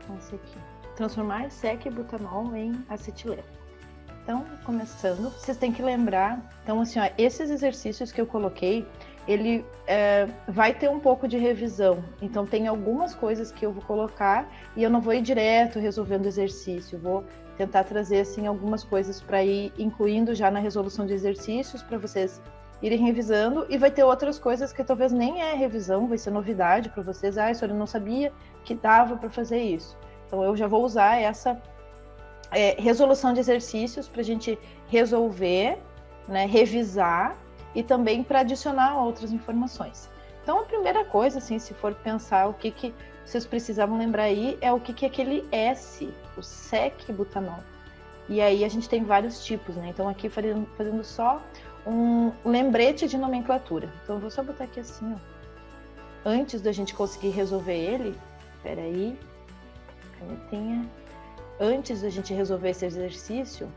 com esse aqui. Transformar sec-butanol em acetileno. Então, começando, vocês têm que lembrar, então assim, ó, esses exercícios que eu coloquei, ele vai ter um pouco de revisão, então tem algumas coisas que eu vou colocar e eu não vou ir direto resolvendo exercício, vou tentar trazer assim algumas coisas para ir incluindo já na resolução de exercícios para vocês irem revisando, e vai ter outras coisas que talvez nem é revisão, vai ser novidade para vocês, isso eu não sabia que dava para fazer isso, então eu já vou usar essa resolução de exercícios para a gente resolver, né, revisar e também para adicionar outras informações. Então, a primeira coisa, assim, se for pensar o que vocês precisavam lembrar aí, é o que é aquele S, o sec-butanol. E aí a gente tem vários tipos, né? Então, aqui fazendo só um lembrete de nomenclatura. Então, eu vou só botar aqui assim, ó. Antes da gente conseguir resolver ele, peraí, canetinha. Antes da gente resolver esse exercício,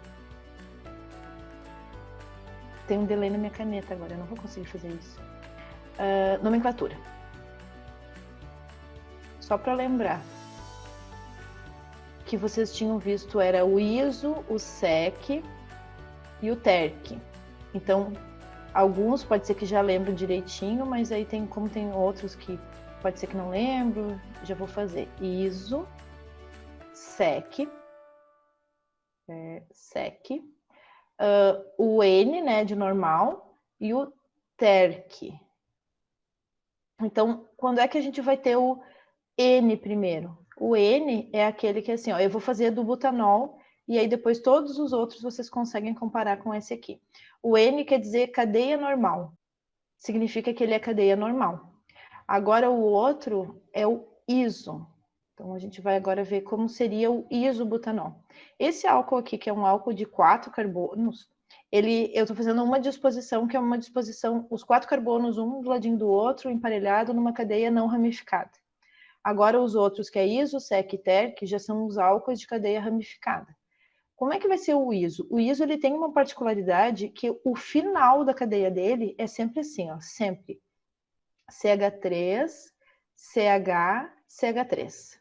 tem um delay na minha caneta agora, eu não vou conseguir fazer isso. Nomenclatura. Só para lembrar que vocês tinham visto era o ISO, o SEC e o TERC. Então, alguns pode ser que já lembram direitinho, mas aí como tem outros que pode ser que não lembro, já vou fazer. ISO, SEC, o N, né, de normal, e o TERC. Então, quando é que a gente vai ter o N primeiro? O N é aquele que, assim, ó, eu vou fazer do butanol, e aí depois todos os outros vocês conseguem comparar com esse aqui. O N quer dizer cadeia normal. Significa que ele é cadeia normal. Agora, o outro é o iso. Então, a gente vai agora ver como seria o isobutanol. Esse álcool aqui, que é um álcool de 4 carbonos, eu estou fazendo uma disposição, que é uma disposição, os 4 carbonos, um do ladinho do outro, emparelhado numa cadeia não ramificada. Agora, os outros, que é iso, sec e terc, já são os álcoois de cadeia ramificada. Como é que vai ser o iso? O iso ele tem uma particularidade que o final da cadeia dele é sempre assim, ó, sempre CH3, CH, CH3.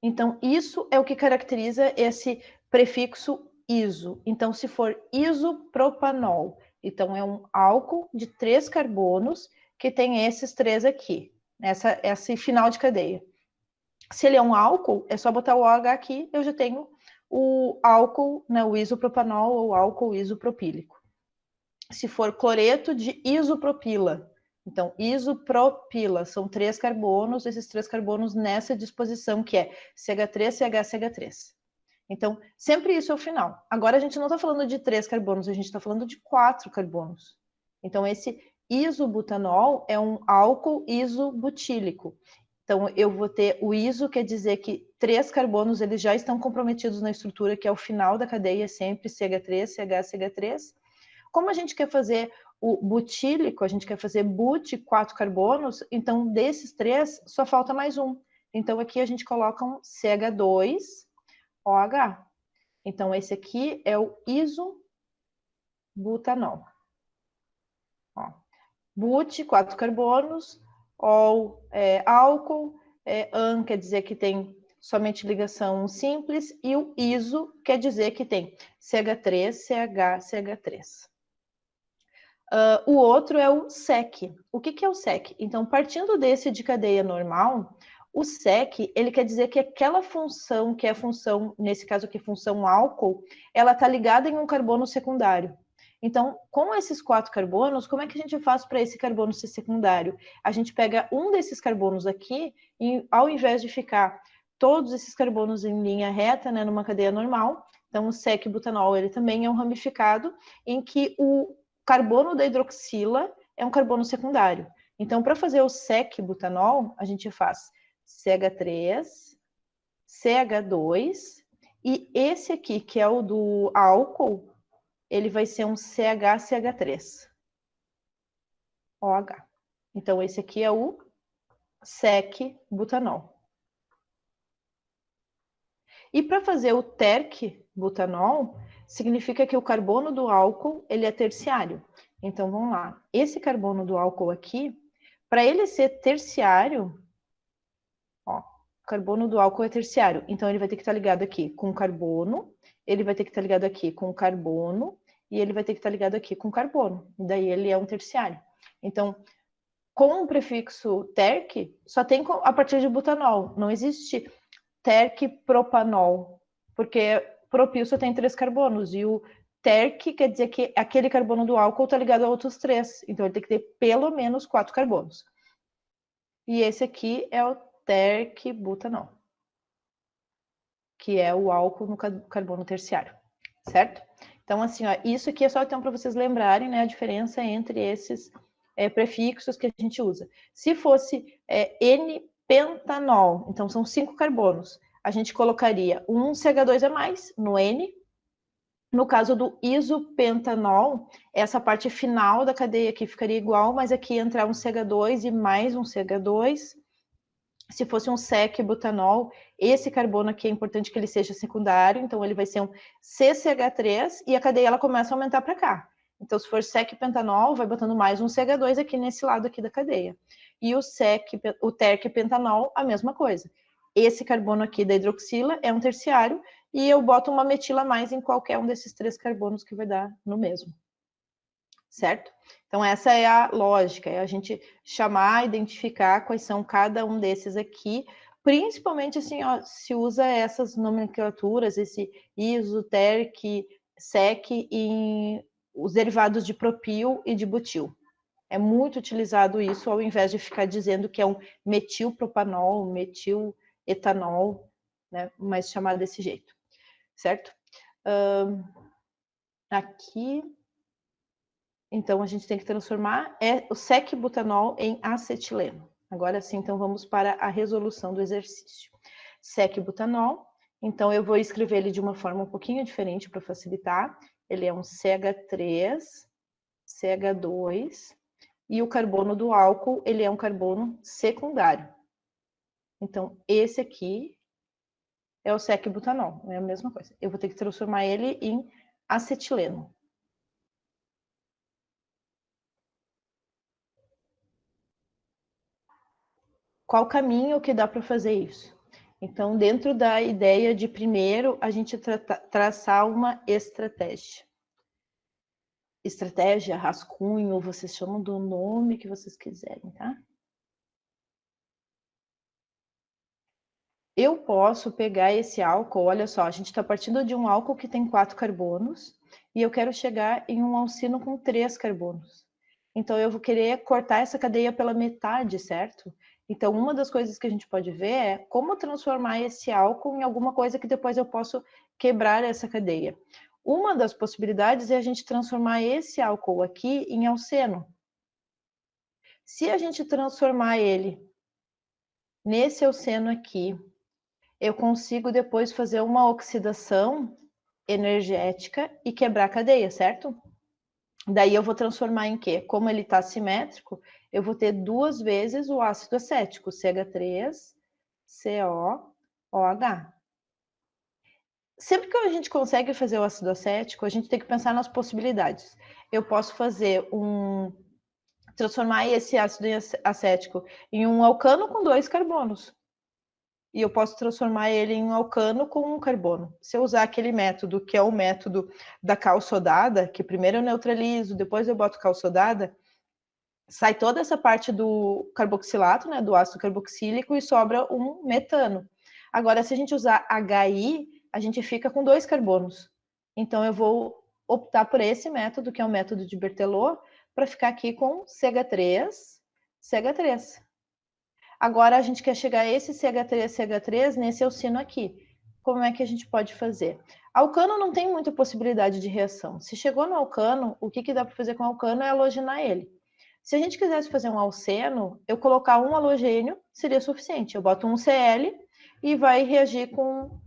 Então, isso é o que caracteriza esse prefixo iso. Então, se for isopropanol, então é um álcool de 3 carbonos que tem esses 3 aqui, esse final de cadeia. Se ele é um álcool, é só botar o OH aqui, eu já tenho o álcool, né, o isopropanol ou álcool isopropílico. Se for cloreto de isopropila, então isopropila, são 3 carbonos, esses 3 carbonos nessa disposição que é CH3, CH, CH3. Então, sempre isso é o final. Agora a gente não está falando de 3 carbonos, a gente está falando de 4 carbonos. Então, esse isobutanol é um álcool isobutílico. Então, eu vou ter o iso, quer dizer que 3 carbonos eles já estão comprometidos na estrutura, que é o final da cadeia, sempre CH3, CH, CH3. Como a gente quer fazer o butílico, a gente quer fazer but 4 carbonos, então desses 3 só falta mais um. Então aqui a gente coloca um CH2OH. Então esse aqui é o isobutanol. Ó. But, 4 carbonos, ol, álcool, an quer dizer que tem somente ligação simples, e o iso quer dizer que tem CH3, CH, CH3. O outro é o SEC. O que é o SEC? Então, partindo desse de cadeia normal, o SEC, ele quer dizer que aquela função, que é a função, nesse caso aqui, função álcool, ela está ligada em um carbono secundário. Então, com esses 4 carbonos, como é que a gente faz para esse carbono ser secundário? A gente pega um desses carbonos aqui, e ao invés de ficar todos esses carbonos em linha reta, né, numa cadeia normal, então o SEC-butanol, ele também é um ramificado, em que o carbono da hidroxila é um carbono secundário. Então, para fazer o sec-butanol, a gente faz CH3, CH2, e esse aqui, que é o do álcool, ele vai ser um CH-CH3. OH. Então, esse aqui é o sec-butanol. E para fazer o terc-butanol, significa que o carbono do álcool ele é terciário. Então, vamos lá. Esse carbono do álcool aqui, para ele ser terciário, ó, carbono do álcool é terciário. Então, ele vai ter que estar ligado aqui com carbono, ele vai ter que estar ligado aqui com carbono, e ele vai ter que estar ligado aqui com carbono. E daí ele é um terciário. Então, com o prefixo terc, só tem a partir de butanol. Não existe terc-propanol, porque propil só tem 3 carbonos, e o terc quer dizer que aquele carbono do álcool está ligado a outros 3. Então, ele tem que ter pelo menos 4 carbonos. E esse aqui é o terc-butanol, que é o álcool no carbono terciário, certo? Então, assim, ó, isso aqui é só então para vocês lembrarem, né, a diferença entre esses prefixos que a gente usa. Se fosse N-pentanol, então são 5 carbonos, a gente colocaria um CH2 a mais no N. No caso do isopentanol, essa parte final da cadeia aqui ficaria igual, mas aqui entrar um CH2 e mais um CH2. Se fosse um sec-butanol, esse carbono aqui é importante que ele seja secundário, então ele vai ser um CCH3 e a cadeia ela começa a aumentar para cá. Então, se for sec-pentanol, vai botando mais um CH2 aqui nesse lado aqui da cadeia. E o terc-pentanol, a mesma coisa. Esse carbono aqui da hidroxila é um terciário e eu boto uma metila a mais em qualquer um desses 3 carbonos que vai dar no mesmo. Certo? Então, essa é a lógica, é a gente chamar, identificar quais são cada um desses aqui, principalmente assim, ó, se usa essas nomenclaturas, esse iso, terc, sec, em os derivados de propil e de butil. É muito utilizado isso, ao invés de ficar dizendo que é um metilpropanol, metiletanol, né? Mas chamado desse jeito, certo? Aqui... Então, a gente tem que transformar o sec-butanol em acetileno. Agora sim, então vamos para a resolução do exercício. Sec-butanol, então eu vou escrever ele de uma forma um pouquinho diferente para facilitar. Ele é um CH3, CH2, e o carbono do álcool, ele é um carbono secundário. Então, esse aqui é o sec-butanol, é a mesma coisa. Eu vou ter que transformar ele em acetileno. Qual caminho que dá para fazer isso? Então, dentro da ideia de primeiro a gente traçar uma estratégia. Estratégia, rascunho, vocês chamam do nome que vocês quiserem, tá? Eu posso pegar esse álcool, olha só, a gente está partindo de um álcool que tem 4 carbonos e eu quero chegar em um alcino com 3 carbonos. Então, eu vou querer cortar essa cadeia pela metade, certo? Então, uma das coisas que a gente pode ver é como transformar esse álcool em alguma coisa que depois eu posso quebrar essa cadeia. Uma das possibilidades é a gente transformar esse álcool aqui em alceno. Se a gente transformar ele nesse alceno aqui, eu consigo depois fazer uma oxidação energética e quebrar a cadeia, certo? Daí eu vou transformar em quê? Como ele está simétrico, eu vou ter 2 vezes o ácido acético, CH3COOH. Sempre que a gente consegue fazer o ácido acético, a gente tem que pensar nas possibilidades. Eu posso fazer transformar esse ácido acético em um alcano com 2 carbonos. E eu posso transformar ele em um alcano com um carbono. Se eu usar aquele método, que é o método da cal sodada, que primeiro eu neutralizo, depois eu boto cal sodada, sai toda essa parte do carboxilato, né, do ácido carboxílico, e sobra um metano. Agora, se a gente usar HI, a gente fica com 2 carbonos. Então, eu vou optar por esse método, que é o método de Berthelot, para ficar aqui com CH3, CH3. Agora, a gente quer chegar a esse CH3 nesse alcino aqui. Como é que a gente pode fazer? Alcano não tem muita possibilidade de reação. Se chegou no alcano, o que dá para fazer com o alcano é halogenar ele. Se a gente quisesse fazer um alceno, eu colocar um halogênio seria suficiente. Eu boto um Cl e vai reagir com...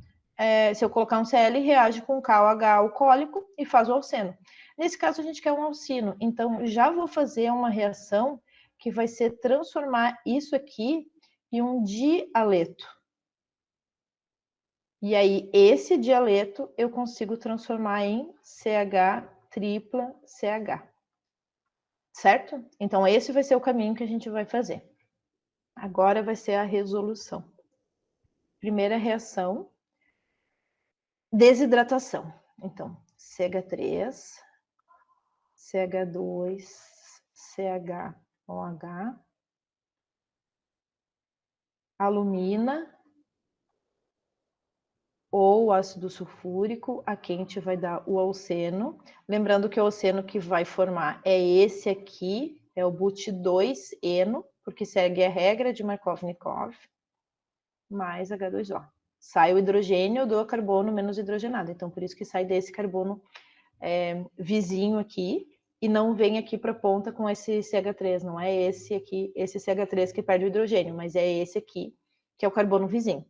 se eu colocar um Cl, reage com KOH alcoólico e faz o alceno. Nesse caso, a gente quer um alcino. Então, já vou fazer uma reação que vai ser transformar isso aqui em um dialeto. E aí, esse dialeto eu consigo transformar em CH tripla CH. Certo? Então, esse vai ser o caminho que a gente vai fazer. Agora vai ser a resolução. Primeira reação, desidratação. Então, CH3, CH2, CHOH, alumina ou ácido sulfúrico, a quente vai dar o alceno. Lembrando que o alceno que vai formar é esse aqui, é o but2-eno, porque segue a regra de Markovnikov, mais H2O. Sai o hidrogênio do carbono menos hidrogenado, então por isso que sai desse carbono vizinho aqui, e não vem aqui para a ponta com esse CH3, não é esse aqui, esse CH3 que perde o hidrogênio, mas é esse aqui, que é o carbono vizinho.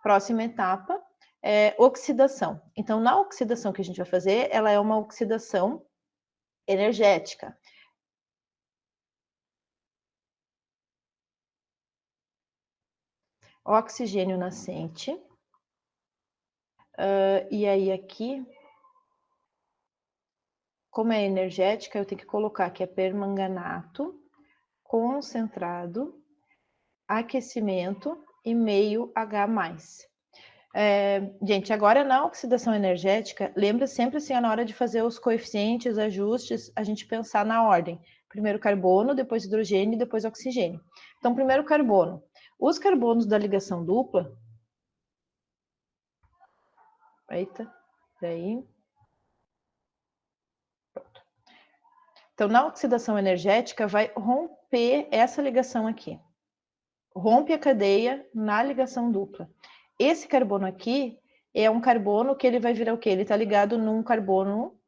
Próxima etapa é oxidação. Então, na oxidação que a gente vai fazer, ela é uma oxidação energética. Oxigênio nascente. E aí aqui, como é energética, eu tenho que colocar que é permanganato concentrado, aquecimento e meio H+. Gente, agora na oxidação energética, lembra sempre assim, na hora de fazer os coeficientes, ajustes, a gente pensar na ordem. Primeiro carbono, depois hidrogênio e depois oxigênio. Então, primeiro carbono. Os carbonos da ligação dupla... Eita, daí... Pronto. Então, na oxidação energética, vai romper essa ligação aqui. Rompe a cadeia na ligação dupla. Esse carbono aqui é um carbono que ele vai virar o quê? Ele está ligado num carbono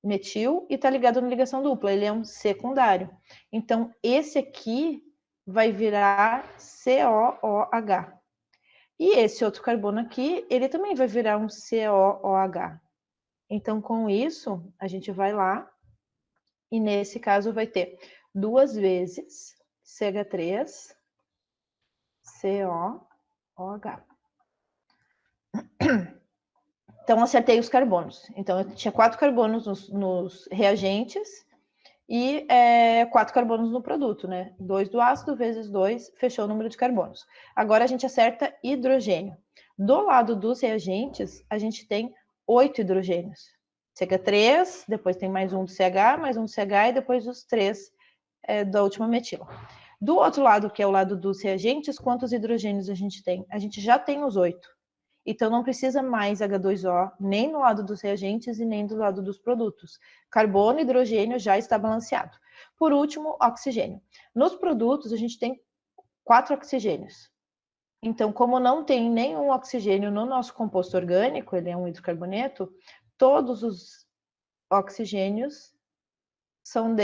metil e está ligado na ligação dupla, ele é um secundário. Então, esse aqui vai virar COOH. E esse outro carbono aqui, ele também vai virar um COOH. Então, com isso, a gente vai lá e nesse caso vai ter 2 vezes CH3, COOH. Então, acertei os carbonos. Então, eu tinha 4 carbonos nos reagentes e 4 carbonos no produto, né? 2 do ácido vezes 2, fechou o número de carbonos. Agora a gente acerta hidrogênio. Do lado dos reagentes, a gente tem 8 hidrogênios. CH3, depois tem mais um do CH, mais um do CH e depois os 3 da última metila. Do outro lado, que é o lado dos reagentes, quantos hidrogênios a gente tem? A gente já tem os 8. Então, não precisa mais H2O, nem no lado dos reagentes e nem do lado dos produtos. Carbono e hidrogênio já está balanceado. Por último, oxigênio. Nos produtos, a gente tem 4 oxigênios. Então, como não tem nenhum oxigênio no nosso composto orgânico, ele é um hidrocarboneto, todos os oxigênios são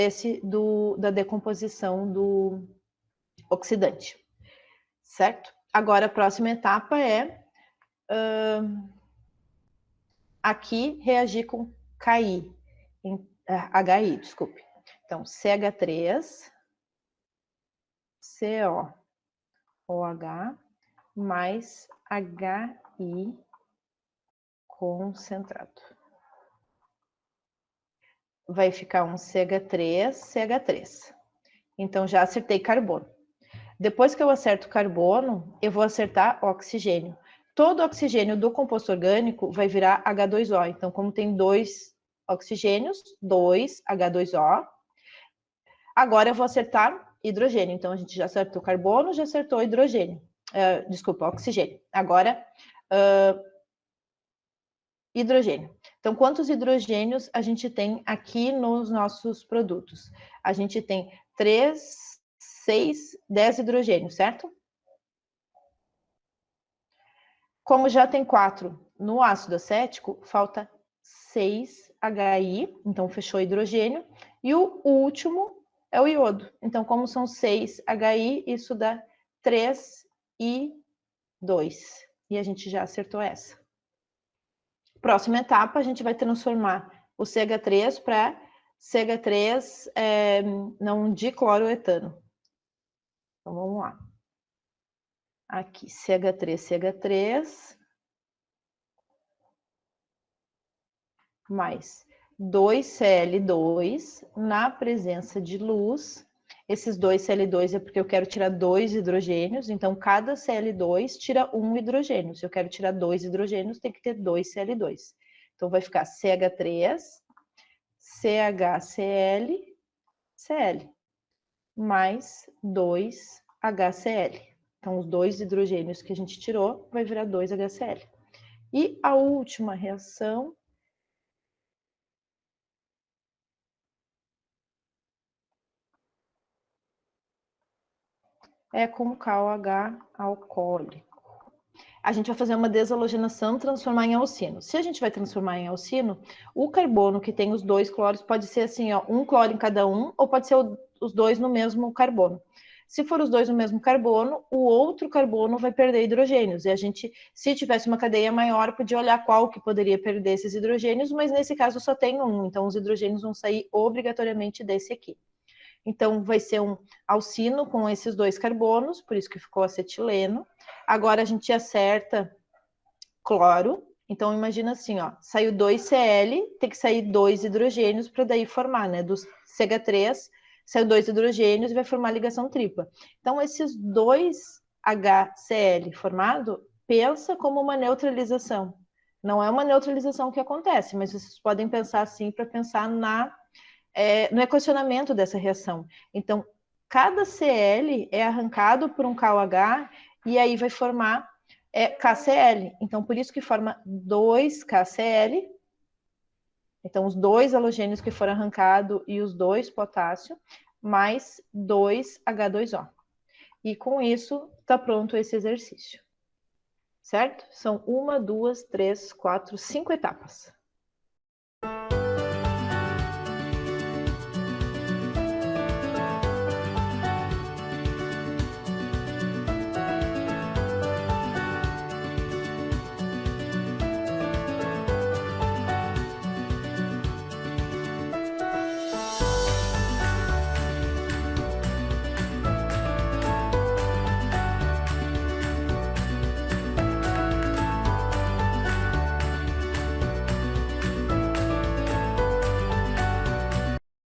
da decomposição do oxidante. Certo? Agora, a próxima etapa é... aqui reagir com KI, HI, desculpe. Então, CH3, COOH, mais HI concentrado. Vai ficar um CH3, CH3. Então, já acertei carbono. Depois que eu acerto carbono, eu vou acertar oxigênio. Todo oxigênio do composto orgânico vai virar H2O. Então, como tem 2 oxigênios, 2 H2O. Agora eu vou acertar hidrogênio. Então, a gente já acertou carbono, já acertou hidrogênio. Desculpa, oxigênio. Agora, hidrogênio. Então, quantos hidrogênios a gente tem aqui nos nossos produtos? A gente tem 3, 6, 10 hidrogênios, certo? Como já tem 4 no ácido acético, falta 6 HI, então fechou hidrogênio, e o último é o iodo. Então, como são 6 HI, isso dá 3 e 2. E a gente já acertou essa. Próxima etapa, a gente vai transformar o CH3 para CH3 não dicloroetano. Então, vamos lá. Aqui, CH3, CH3... mais 2Cl2 na presença de luz. Esses dois Cl2 é porque eu quero tirar 2 hidrogênios, então cada Cl2 tira um hidrogênio. Se eu quero tirar 2 hidrogênios, tem que ter 2 Cl2. Então vai ficar CH3, CHCl, Cl, mais 2 HCl. Então, os 2 hidrogênios que a gente tirou vai virar 2 HCl. E a última reação é com o KOH alcoólico. A gente vai fazer uma desalogenação, transformar em alcino. Se a gente vai transformar em alcino, o carbono que tem os 2 cloros pode ser assim, ó, um cloro em cada um, ou pode ser os 2 no mesmo carbono. Se for os 2 no mesmo carbono, o outro carbono vai perder hidrogênios. E a gente, se tivesse uma cadeia maior, podia olhar qual que poderia perder esses hidrogênios, mas nesse caso só tem um, então os hidrogênios vão sair obrigatoriamente desse aqui. Então, vai ser um alcino com esses 2 carbonos, por isso que ficou acetileno. Agora a gente acerta cloro. Então, imagina assim, ó, saiu 2 Cl, tem que sair 2 hidrogênios para daí formar, né? Do CH3, saiu 2 hidrogênios e vai formar ligação tripla. Então, esses 2 HCl formado, pensa como uma neutralização. Não é uma neutralização que acontece, mas vocês podem pensar assim para pensar no equacionamento dessa reação. Então, cada Cl é arrancado por um KOH e aí vai formar KCl. Então, por isso que forma 2 KCl. Então, os 2 halogênios que foram arrancados e os 2 potássio, mais 2 H2O. E com isso, está pronto esse exercício. Certo? São 1, 2, 3, 4, 5 etapas.